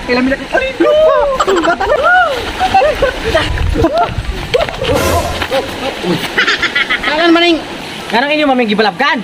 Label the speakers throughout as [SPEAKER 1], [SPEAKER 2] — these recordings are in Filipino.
[SPEAKER 1] Ilang minit. Kalan maning. Kanang inyo maming gibalabkan.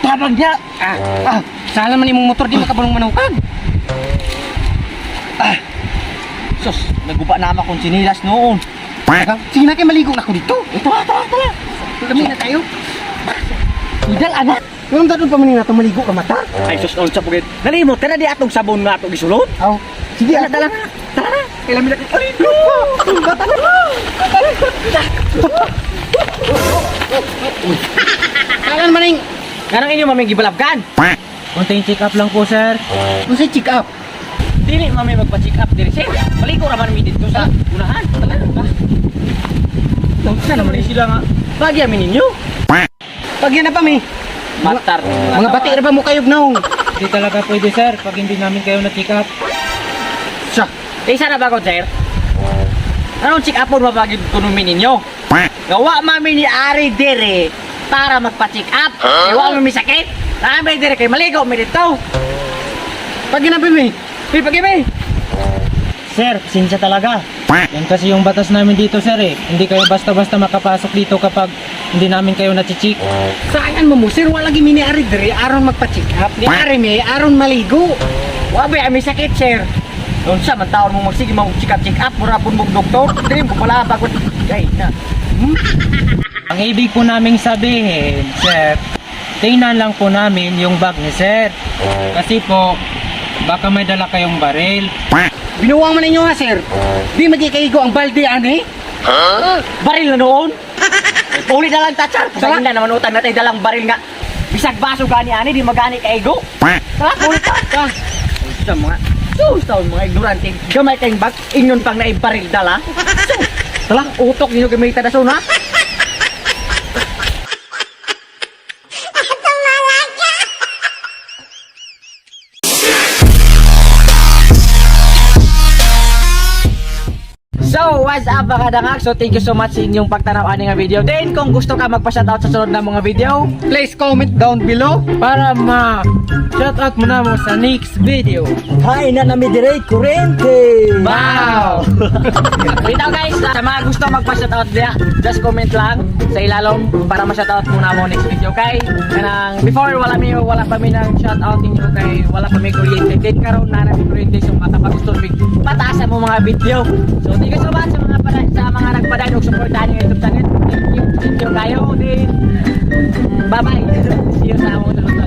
[SPEAKER 1] Tabang dia. Salah man imong motor di makabulong manukag. Sus, naguba na akong sinilas noon. Sige na kayo maligo na ako dito. Tara. Kami na tayo. Idal anak. Yung dadon pa maning nato maligo ka mata. Ay sus, on sa pugid. Nalimot tara di atong sabon nga atong gisulod. Aw. Sige, dala na. Tara. Kailan minute. Kalan maning. Kanang inyo maming gibalabkan.
[SPEAKER 2] Konting check up lang po, sir.
[SPEAKER 1] Kung sa check up. Dili mami magpa-check up diri sir. Maligo ra man mi dito sa unahan. Tungsa naman sila nga. Pagya mi ninyo. Pagya na pa mi. Matar. Mga bati ra ba mo kayog naong?
[SPEAKER 2] Hindi talaga pwede, sir, pag hindi namin kayo na-check up.
[SPEAKER 1] Sa. Isa na ba ko sir? Anong check up mo mapagid kuno mi ninyo? Gawa mami ni Ari dire para magpa-check up. Ewa mo mi sakit. Namay dire kay maligo mi dito. Pagya na pa mi. Pagya mi.
[SPEAKER 2] Sir, sinsya talaga. Yan kasi yung batas namin dito, sir, eh. Hindi kayo basta-basta makapasok dito kapag hindi namin kayo na-check.
[SPEAKER 1] Saan mo sir? Wala lagi mi ni Ari dire aron magpa-check up. Ni Ari mi aron maligo. Wabe ami sakit sir. Doon sa man taon mo magsige mo check up mura pun mo doktor. Dili mo pala bagot kay na.
[SPEAKER 2] Ang ibig po naming sabihin, sir, tingnan lang po namin yung bag ni sir. Kasi po, baka may dala kayong baril.
[SPEAKER 1] Binuwang man ninyo ha sir. Di magikaigo ang balde ani. Baril na noon. Uli na lang tachar. Sa na naman utang natin dalang baril nga. Bisag baso gani ani di magani kaigo. Tara, ulit ta. Sa mga taon mga ignorante. Gamay kayong bag inyon pang naibaril dala. Tala, utok ninyo gamay tadason ha. So, what's up mga dangag? So, thank you so much sa inyong pagtanaw ani nga video. Then, kung gusto ka magpa-shoutout sa sunod na mga video, please comment down below
[SPEAKER 2] Para ma-shoutout mo na mo sa next video.
[SPEAKER 1] Hi na nami dire kurente. Wow. Bitaw guys, sa mga gusto magpa-shoutout dia, just comment lang sa ilalom para ma-shoutout mo na mo next video kay. Kanang before wala pa mi nang shoutout ninyo kay wala pa mi kuryente. Then karon na nami kuryente so makapagusto mi pataasan mo mga video. So thank you so much sa mga nagpadaan og suportahan ng YouTube channel. Thank you kayo din. Bye bye. See you sa mga